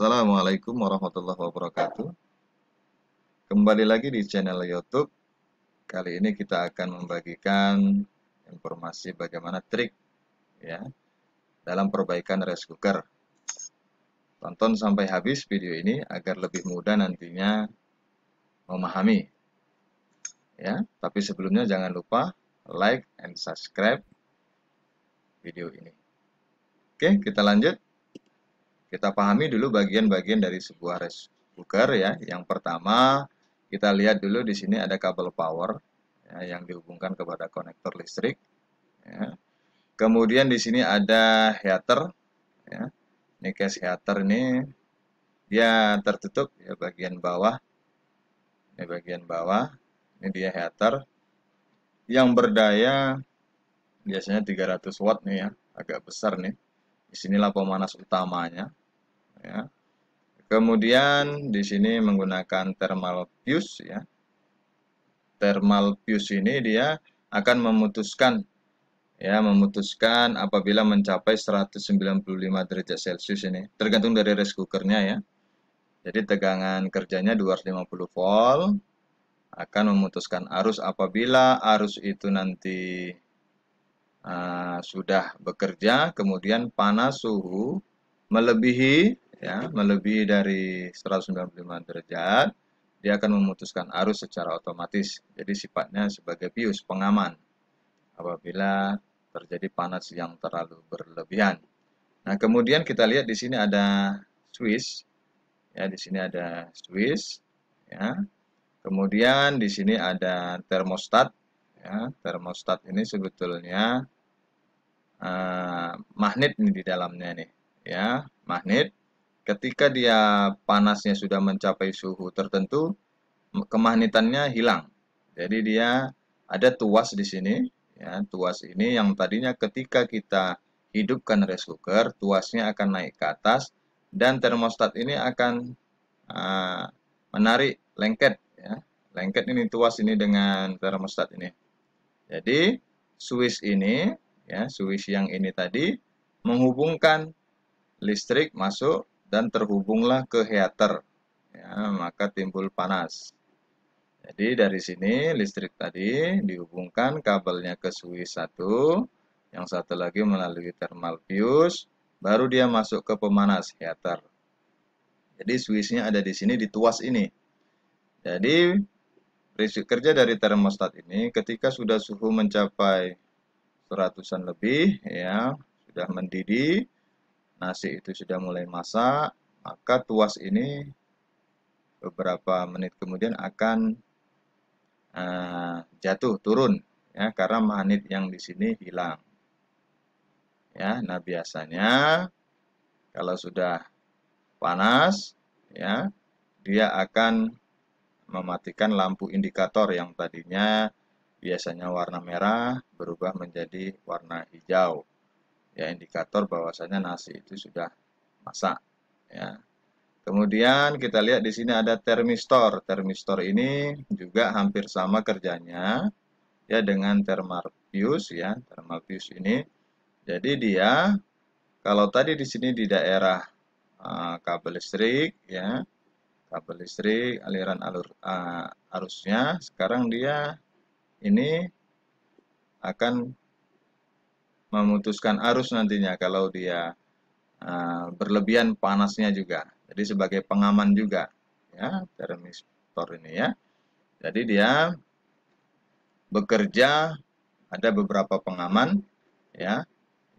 Assalamualaikum warahmatullahi wabarakatuh. Kembali lagi di channel YouTube. Kali ini kita akan membagikan informasi bagaimana trik ya dalam perbaikan rice cooker. Tonton sampai habis video ini agar lebih mudah nantinya memahami ya. Tapi sebelumnya jangan lupa like and subscribe video ini. Oke, kita lanjut. Kita pahami dulu bagian-bagian dari sebuah rice cooker ya. Yang pertama, kita lihat dulu di sini ada kabel power ya, yang dihubungkan kepada konektor listrik. Ya. Kemudian di sini ada heater. Ya. Ini case heater ini dia tertutup ya bagian bawah. Ini bagian bawah. Ini dia heater yang berdaya biasanya 300 watt nih ya, agak besar nih. Disinilah pemanas utamanya. Ya. Kemudian di sini menggunakan thermal fuse ya. Thermal fuse ini dia akan memutuskan apabila mencapai 195 derajat Celcius ini. Tergantung dari rice cookernya ya. Jadi tegangan kerjanya 250 volt akan memutuskan arus apabila arus itu nanti sudah bekerja, kemudian panas suhu melebihi dari 195 derajat, dia akan memutuskan arus secara otomatis. Jadi sifatnya sebagai bius pengaman apabila terjadi panas yang terlalu berlebihan. Nah, kemudian kita lihat di sini ada switch. Ya, di sini ada switch ya. Kemudian di sini ada termostat ya. Termostat ini sebetulnya magnet ini di dalamnya nih ya, magnet. Ketika dia panasnya sudah mencapai suhu tertentu, kemagnetannya hilang. Jadi dia ada tuas di sini ya. Tuas ini yang tadinya ketika kita hidupkan rice cooker, tuasnya akan naik ke atas dan termostat ini akan menarik lengket ya. Lengket ini tuas ini dengan termostat ini. Jadi switch ini ya, switch yang ini tadi menghubungkan listrik masuk dan terhubunglah ke heater ya, maka timbul panas. Jadi dari sini listrik tadi dihubungkan kabelnya ke switch satu, yang satu lagi melalui thermal fuse, baru dia masuk ke pemanas heater. Jadi switchnya ada di sini di tuas ini. Jadi prinsip kerja dari termostat ini ketika sudah suhu mencapai 100-an lebih ya, sudah mendidih, nasi itu sudah mulai masak, maka tuas ini beberapa menit kemudian akan jatuh turun ya, karena magnet yang di sini hilang. Ya, nah biasanya kalau sudah panas ya, dia akan mematikan lampu indikator yang tadinya biasanya warna merah berubah menjadi warna hijau. Ya, indikator bahwasanya nasi itu sudah masak ya. Kemudian kita lihat di sini ada termistor. Termistor ini juga hampir sama kerjanya ya dengan thermal fuse ya, thermal fuse ini. Jadi dia kalau tadi di sini di daerah kabel listrik ya, kabel listrik aliran arusnya, sekarang dia ini akan memutuskan arus nantinya kalau dia berlebihan panasnya juga. Jadi sebagai pengaman juga ya termistor ini ya. Jadi dia bekerja ada beberapa pengaman ya.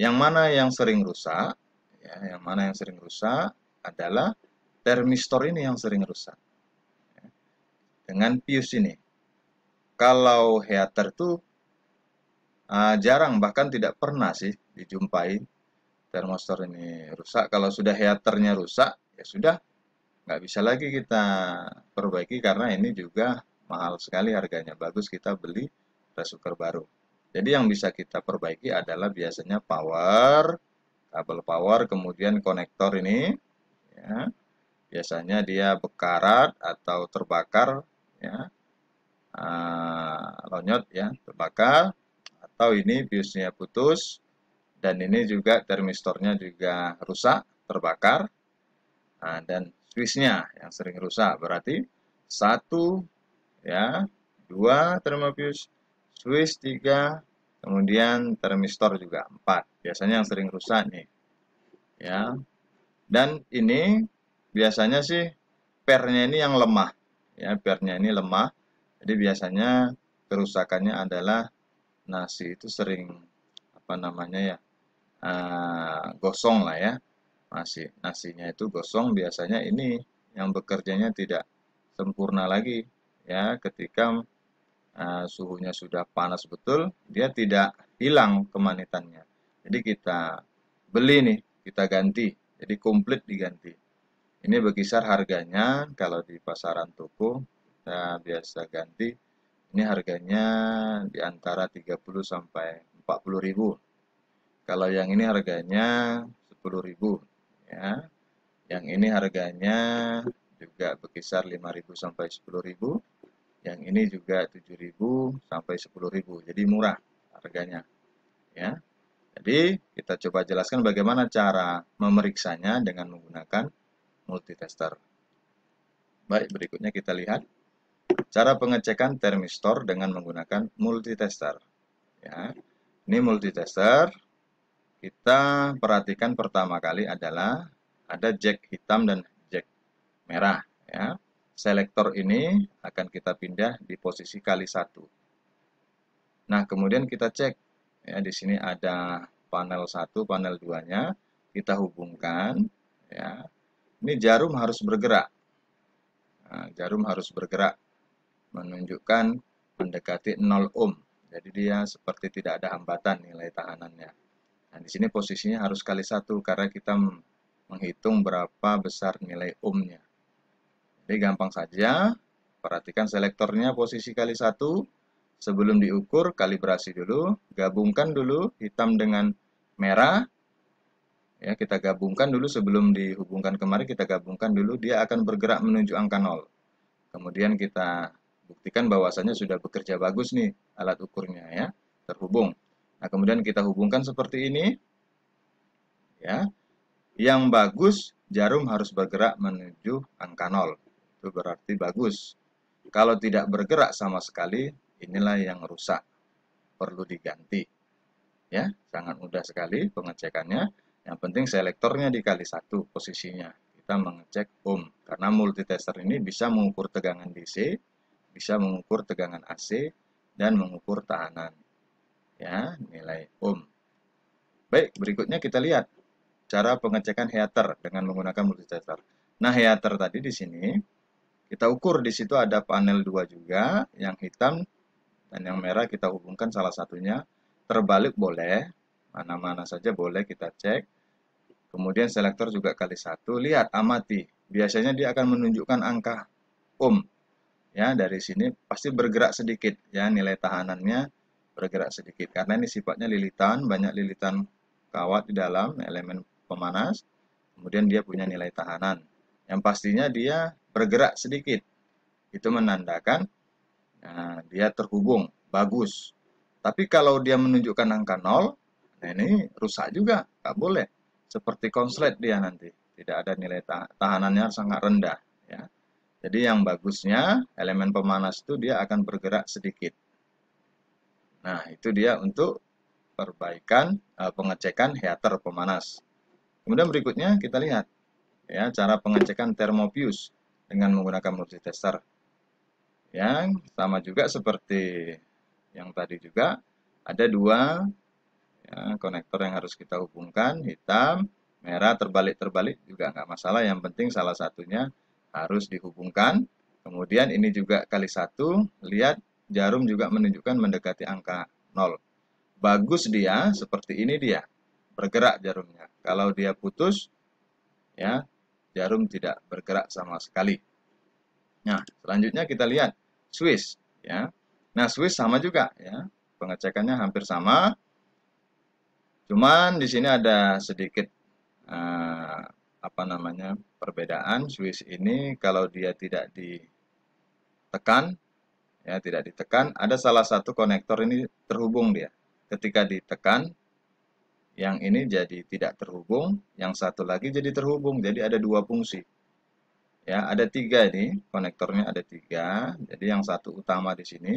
Yang mana yang sering rusak ya, yang mana yang sering rusak adalah termistor ini yang sering rusak. Ya. Dengan fuse ini. Kalau heater tuh jarang bahkan tidak pernah sih dijumpai termostat ini rusak. Kalau sudah heaternya rusak, ya sudah nggak bisa lagi kita perbaiki karena ini juga mahal sekali harganya. Bagus kita beli rice cooker baru. Jadi yang bisa kita perbaiki adalah biasanya power, kabel power, kemudian konektor ini. Ya, biasanya dia bekarat atau terbakar, ya, lonyot ya, terbakar, atau ini fuse-nya putus. Dan ini juga termistornya juga rusak, terbakar. Nah, dan switchnya yang sering rusak berarti 1, ya, 2 termofuse, switch 3, kemudian termistor juga 4. Biasanya yang sering rusak nih, ya. Dan ini biasanya sih pernya ini yang lemah, ya, pernya ini lemah. Jadi biasanya kerusakannya adalah nasi itu sering apa namanya ya, gosong lah ya. Nasinya itu gosong, biasanya ini yang bekerjanya tidak sempurna lagi, ya, ketika suhunya sudah panas betul, dia tidak hilang kemanitannya. Jadi kita beli nih, kita ganti, jadi komplit diganti. Ini berkisar harganya kalau di pasaran toko kita biasa ganti, ini harganya di antara 30 sampai 40 ribu. Kalau yang ini harganya 10.000, ya. Yang ini harganya juga berkisar 5.000 sampai 10.000. Yang ini juga 7.000 sampai 10.000. Jadi murah harganya, ya. Jadi kita coba jelaskan bagaimana cara memeriksanya dengan menggunakan multitester. Baik, berikutnya kita lihat cara pengecekan termistor dengan menggunakan multitester. Ya. Ini multitester. Kita perhatikan pertama kali adalah ada jack hitam dan jack merah, ya. Selektor ini akan kita pindah di posisi kali 1. Nah, kemudian kita cek, ya, di sini ada panel 1, panel 2-nya, kita hubungkan, ya. Ini jarum harus bergerak. Nah, jarum harus bergerak menunjukkan mendekati 0 ohm. Jadi dia seperti tidak ada hambatan nilai tahanannya. Nah, di sini posisinya harus kali 1 karena kita menghitung berapa besar nilai ohmnya. Jadi gampang saja, perhatikan selektornya posisi kali 1, sebelum diukur kalibrasi dulu, gabungkan dulu hitam dengan merah, ya, kita gabungkan dulu sebelum dihubungkan kemari, kita gabungkan dulu, dia akan bergerak menuju angka 0. Kemudian kita buktikan bahwasannya sudah bekerja bagus nih alat ukurnya, ya, terhubung. Nah, kemudian kita hubungkan seperti ini, ya. Yang bagus, jarum harus bergerak menuju angka 0. Itu berarti bagus. Kalau tidak bergerak sama sekali, inilah yang rusak. Perlu diganti. Ya, sangat mudah sekali pengecekannya. Yang penting selektornya dikali 1 posisinya. Kita mengecek ohm. Karena multitester ini bisa mengukur tegangan DC, bisa mengukur tegangan AC, dan mengukur tahanan. Ya, nilai ohm. Baik, berikutnya kita lihat cara pengecekan heater dengan menggunakan multitester. Nah, heater tadi di sini kita ukur, di situ ada panel 2 juga, yang hitam dan yang merah kita hubungkan salah satunya. Terbalik boleh, mana-mana saja boleh kita cek. Kemudian selektor juga kali 1, lihat, amati. Biasanya dia akan menunjukkan angka ohm. Ya, dari sini pasti bergerak sedikit, ya, nilai tahanannya bergerak sedikit karena ini sifatnya lilitan, banyak lilitan kawat di dalam elemen pemanas, kemudian dia punya nilai tahanan. Yang pastinya dia bergerak sedikit. Itu menandakan dia terhubung, bagus. Tapi kalau dia menunjukkan angka 0, nah ini rusak juga, nggak boleh. Seperti konslet dia nanti, tidak ada nilai tahanannya sangat rendah. Ya. Jadi yang bagusnya, elemen pemanas itu dia akan bergerak sedikit. Nah, itu dia untuk perbaikan pengecekan heater pemanas. Kemudian berikutnya kita lihat, ya, cara pengecekan termofuse dengan menggunakan multitester. Yang sama juga seperti yang tadi juga, ada 2, ya, konektor yang harus kita hubungkan, hitam, merah, terbalik-terbalik juga nggak masalah, yang penting salah satunya harus dihubungkan. Kemudian ini juga kali 1, lihat jarum juga menunjukkan mendekati angka 0. Bagus dia, seperti ini dia, bergerak jarumnya. Kalau dia putus, ya, jarum tidak bergerak sama sekali. Nah, selanjutnya kita lihat switch, ya. Nah, switch sama juga, ya. Pengecekannya hampir sama. Cuman di sini ada sedikit perbedaan. Switch ini kalau dia tidak ditekan, ya, tidak ditekan, ada salah satu konektor ini terhubung dia. Ketika ditekan, yang ini jadi tidak terhubung, yang satu lagi jadi terhubung. Jadi ada 2 fungsi. Ya, ada 3 ini, konektornya ada 3. Jadi yang satu utama di sini,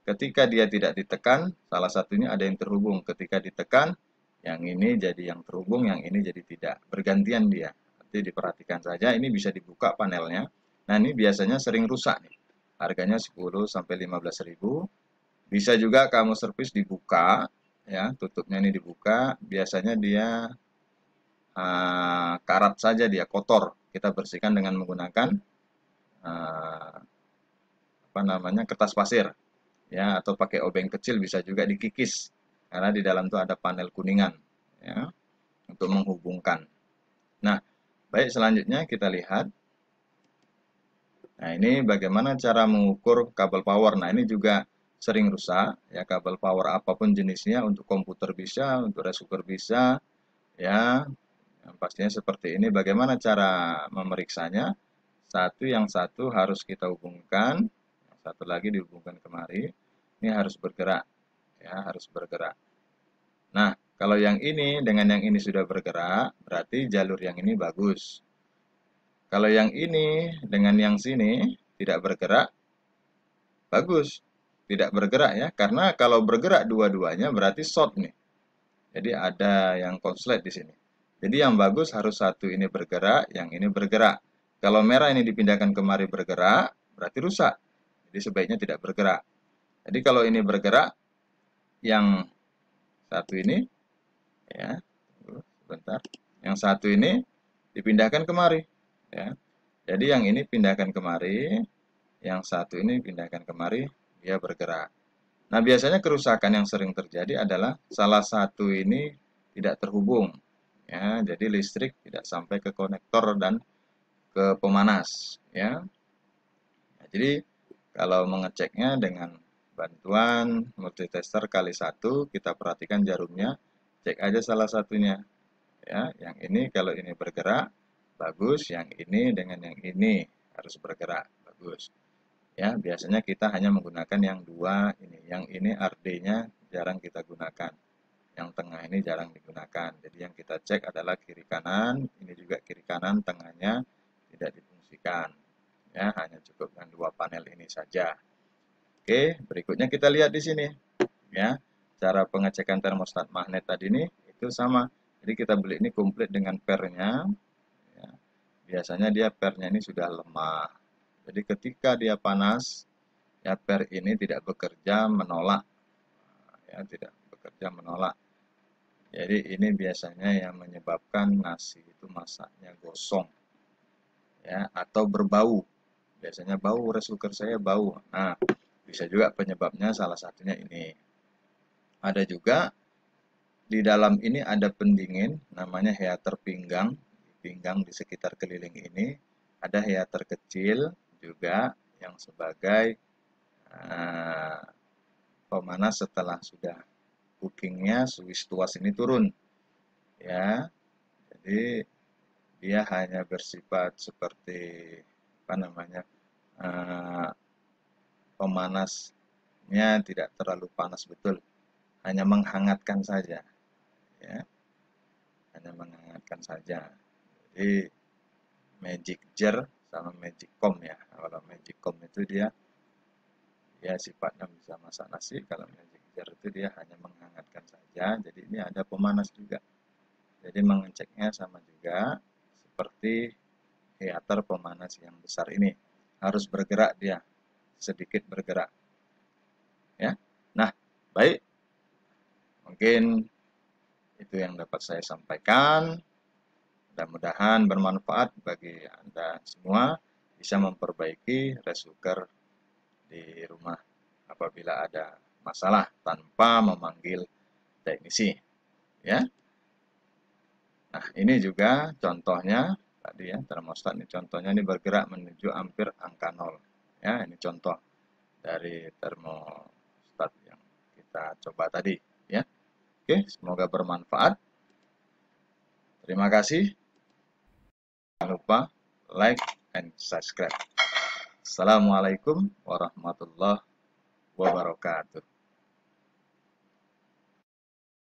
ketika dia tidak ditekan, salah satunya ada yang terhubung. Ketika ditekan, yang ini jadi yang terhubung, yang ini jadi tidak. Bergantian dia. Nanti diperhatikan saja, ini bisa dibuka panelnya. Nah, ini biasanya sering rusak nih. Harganya 10 sampai 15.000. Bisa juga kamu servis dibuka, ya, tutupnya ini dibuka. Biasanya dia karat saja, dia kotor. Kita bersihkan dengan menggunakan eh, apa namanya, kertas pasir, ya, atau pakai obeng kecil, bisa juga dikikis karena di dalam itu ada panel kuningan, ya, untuk menghubungkan. Nah, baik, selanjutnya kita lihat. Nah, ini bagaimana cara mengukur kabel power. Nah, ini juga sering rusak, ya, kabel power apapun jenisnya, untuk komputer bisa, untuk receiver bisa, ya. Yang pastinya seperti ini. Bagaimana cara memeriksanya? Yang satu harus kita hubungkan, yang satu lagi dihubungkan kemari. Ini harus bergerak, ya, harus bergerak. Nah, kalau yang ini dengan yang ini sudah bergerak, berarti jalur yang ini bagus. Kalau yang ini dengan yang sini tidak bergerak, bagus. Tidak bergerak, ya, karena kalau bergerak dua-duanya berarti short nih. Jadi ada yang konslet di sini. Jadi yang bagus harus satu ini bergerak, yang ini bergerak. Kalau merah ini dipindahkan kemari bergerak, berarti rusak. Jadi sebaiknya tidak bergerak. Jadi kalau ini bergerak, yang satu ini, ya, sebentar. Yang satu ini dipindahkan kemari, ya. Jadi yang ini pindahkan kemari, yang satu ini pindahkan kemari, dia bergerak. Nah, biasanya kerusakan yang sering terjadi adalah salah satu ini tidak terhubung, ya. Jadi listrik tidak sampai ke konektor dan ke pemanas, ya. Nah, jadi kalau mengeceknya dengan bantuan multitester kali 1, kita perhatikan jarumnya, cek aja salah satunya, ya. Yang ini kalau ini bergerak bagus, yang ini dengan yang ini harus bergerak bagus, ya. Biasanya kita hanya menggunakan yang dua ini, yang ini RD-nya jarang kita gunakan, yang tengah ini jarang digunakan. Jadi yang kita cek adalah kiri kanan, ini juga kiri kanan, tengahnya tidak difungsikan, ya, hanya cukup dengan 2 panel ini saja. Oke, berikutnya kita lihat di sini, ya. Cara pengecekan termostat magnet tadi ini itu sama. Jadi kita beli ini komplit dengan pernya, ya. Biasanya dia pernya ini sudah lemah. Jadi ketika dia panas, ya, per ini tidak bekerja, menolak, ya, tidak bekerja, menolak. Jadi ini biasanya yang menyebabkan nasi itu masaknya gosong, ya, atau berbau. Biasanya bau, rice cooker saya bau. Nah, bisa juga penyebabnya salah satunya ini. Ada juga di dalam ini ada pendingin, namanya heater pinggang. Pinggang di sekitar keliling ini ada heater kecil juga yang sebagai pemanas setelah sudah cookingnya, switch tuas ini turun, ya. Jadi dia hanya bersifat seperti apa namanya, pemanasnya tidak terlalu panas betul, hanya menghangatkan saja, ya, hanya menghangatkan saja. Jadi magic jar sama magic comb, ya. Kalau magic comb itu dia sifatnya bisa masak nasi, kalau magic jar itu dia hanya menghangatkan saja. Jadi ini ada pemanas juga. Jadi mengeceknya sama juga seperti heater pemanas yang besar ini, harus bergerak dia, sedikit bergerak, ya. Nah, baik, mungkin itu yang dapat saya sampaikan. Mudah-mudahan bermanfaat bagi Anda semua, bisa memperbaiki rice cooker di rumah apabila ada masalah tanpa memanggil teknisi, ya. Nah, ini juga contohnya tadi, ya, termostat ini contohnya, ini bergerak menuju hampir angka 0. Ya, ini contoh dari termostat yang kita coba tadi, ya. Oke, semoga bermanfaat. Terima kasih. Jangan lupa like and subscribe. Assalamualaikum warahmatullahi wabarakatuh.